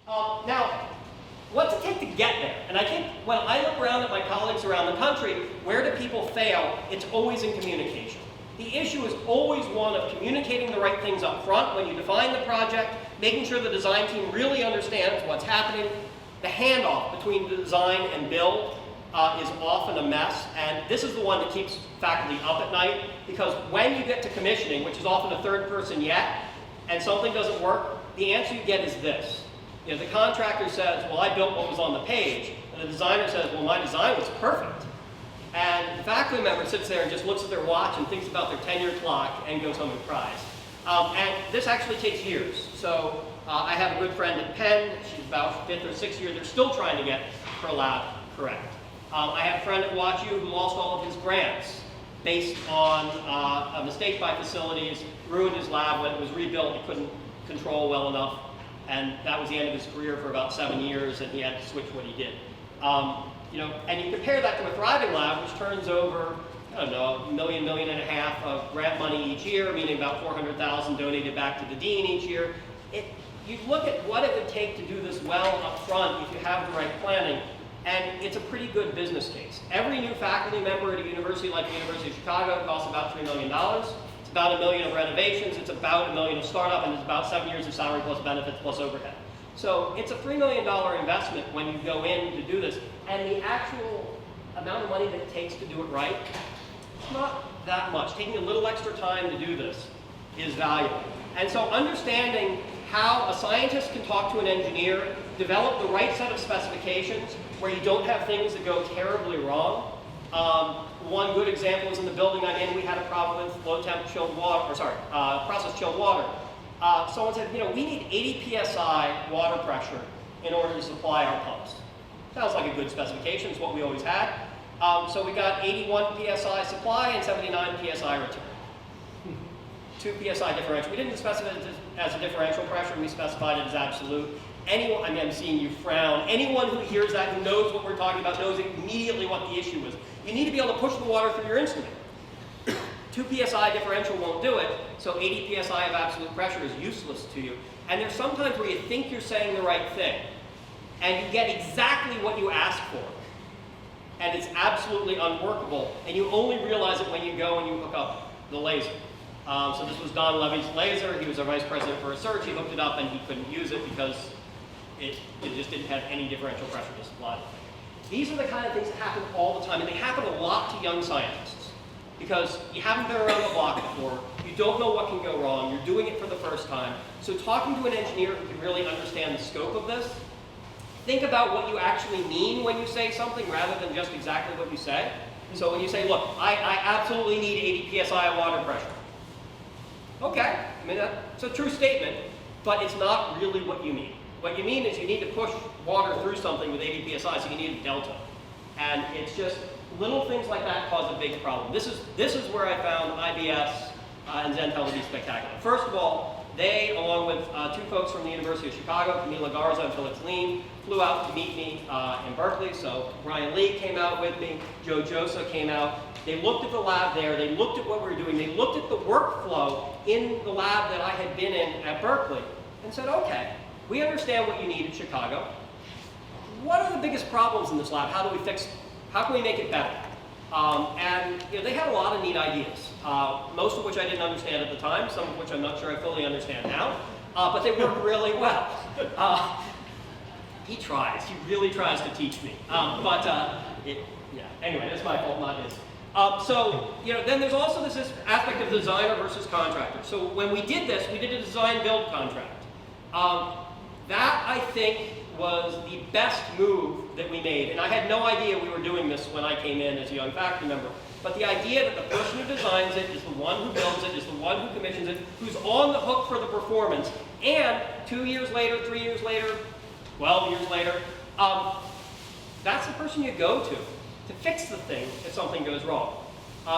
Now, what's it take to get there? And I think when I look around at my colleagues around the country, where do people fail? It's always in communication. The issue is always one of communicating the right things up front when you define the project, making sure the design team really understands what's happening. The handoff between design and build is often a mess, and this is the one that keeps faculty up at night, because when you get to commissioning, which is often a third person yet, and something doesn't work, the answer you get is this. You know, the contractor says, well, I built what was on the page, and the designer says, well, my design was perfect. And the faculty member sits there and just looks at their watch and thinks about their 10-year clock and goes home and cries. And this actually takes years. So I have a good friend at Penn. She's about 5th or 6th year. They're still trying to get her lab correct. I have a friend at WashU who lost all of his grants based on a mistake by facilities, ruined his lab. When it was rebuilt, he couldn't control well enough. And that was the end of his career for about 7 years, and he had to switch what he did. You know, and you compare that to a thriving lab, which turns over, I don't know, $1 million, $1.5 million of grant money each year, meaning about $400,000 donated back to the dean each year. You look at what it would take to do this well up front if you have the right planning, and it's a pretty good business case. Every new faculty member at a university like the University of Chicago costs about $3 million. It's about $1 million of renovations, it's about $1 million of startup, and it's about 7 years of salary plus benefits plus overhead. So it's a $3 million investment when you go in to do this, and the actual amount of money that it takes to do it right, it's not that much. Taking a little extra time to do this is valuable. And so understanding how a scientist can talk to an engineer, develop the right set of specifications where you don't have things that go terribly wrong. One good example is in the building I'm in, we had a problem with low temp chilled water, or sorry, process chilled water. Someone said, you know, we need 80 psi water pressure in order to supply our pumps. Sounds like a good specification, it's what we always had. So we got 81 psi supply and 79 psi return. 2 psi differential. We didn't specify it as a differential pressure, we specified it as absolute. Anyone, I mean, I'm seeing you frown. Anyone who hears that, who knows what we're talking about, knows immediately what the issue is. You need to be able to push the water through your instrument. 2 psi differential won't do it, so 80 psi of absolute pressure is useless to you. And there's sometimes where you think you're saying the right thing, and you get exactly what you asked for, and it's absolutely unworkable, and you only realize it when you go and you hook up the laser. So this was Don Levy's laser. He was our vice president for research. He hooked it up, and he couldn't use it because it just didn't have any differential pressure to supply. These are the kind of things that happen all the time, and they happen a lot to young scientists. Because you haven't been around the block before, you don't know what can go wrong, you're doing it for the first time. So talking to an engineer who can really understand the scope of this, think about what you actually mean when you say something rather than just exactly what you say. So when you say, look, I absolutely need 80 psi water pressure. Okay, I mean, that's a true statement, but it's not really what you mean. What you mean is you need to push water through something with 80 psi, so you need a delta. And it's just, little things like that cause a big problem. This is where I found IBS and Zentel to be spectacular. First of all, they, along with 2 folks from the University of Chicago, Camila Garza and Felix Lean, flew out to meet me in Berkeley. So Brian Lee came out with me, Joe Josa came out. They looked at the lab there, they looked at what we were doing, they looked at the workflow in the lab that I had been in at Berkeley, and said, okay, we understand what you need in Chicago. What are the biggest problems in this lab? How do we fix it? How can we make it better? And you know, they had a lot of neat ideas, most of which I didn't understand at the time, some of which I'm not sure I fully understand now, but they worked really well. He tries, he really tries to teach me, anyway, that's my fault, not his. So, you know, then there's also this aspect of designer versus contractor. So when we did this, we did a design-build contract. That, I think, was the best move that we made. And I had no idea we were doing this when I came in as a young faculty member. But the idea that the person who designs it is the one who builds it, is the one who commissions it, who's on the hook for the performance, and 2 years later, 3 years later, 12 years later, that's the person you go to fix the thing if something goes wrong.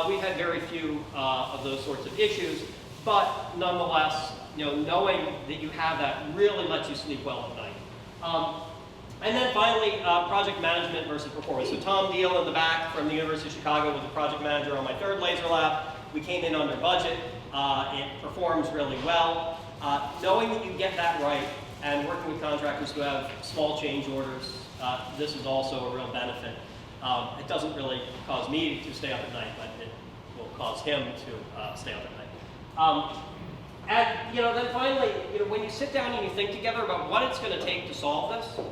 We've had very few of those sorts of issues, but nonetheless, you know, knowing that you have that really lets you sleep well at night. And then finally, project management versus performance. So Tom Deal in the back from the University of Chicago was a project manager on my 3rd laser lab. We came in under budget. It performs really well. Knowing that you get that right And working with contractors who have small change orders, this is also a real benefit. It doesn't really cause me to stay up at night, but it will cause him to stay up at night. And then finally, when you sit down and you think together about what it's going to take to solve this,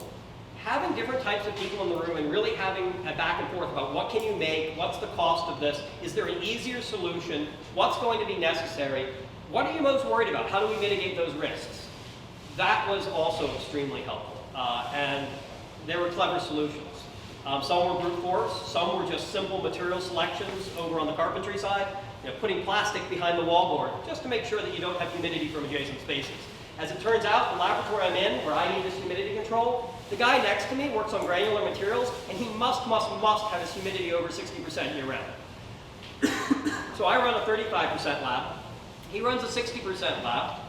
having different types of people in the room and really having a back and forth about what can you make, what's the cost of this, is there an easier solution, what's going to be necessary, what are you most worried about, how do we mitigate those risks? That was also extremely helpful, and there were clever solutions. Some were brute force, some were just simple material selections over on the carpentry side, putting plastic behind the wallboard just to make sure that you don't have humidity from adjacent spaces. As it turns out, the laboratory I'm in, where I need this humidity control, the guy next to me works on granular materials, and he must have his humidity over 60% year-round. So I run a 35% lab. He runs a 60% lab.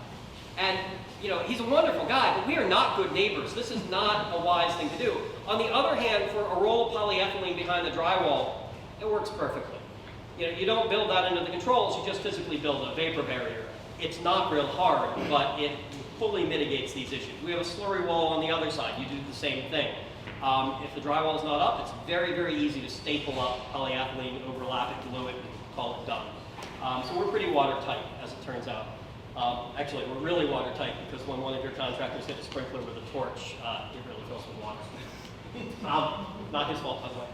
And he's a wonderful guy, but we are not good neighbors. This is not a wise thing to do. On the other hand, for a roll of polyethylene behind the drywall, it works perfectly. You don't build that into the controls, you just physically build a vapor barrier. It's not real hard, but it fully mitigates these issues. We have a slurry wall on the other side. You do the same thing. If the drywall is not up, it's very, very easy to staple up polyethylene, overlap it, glue it, and call it done. So we're pretty watertight, as it turns out. Actually, we're really watertight because when one of your contractors hit a sprinkler with a torch, it really fills with water. Not his fault, by the way.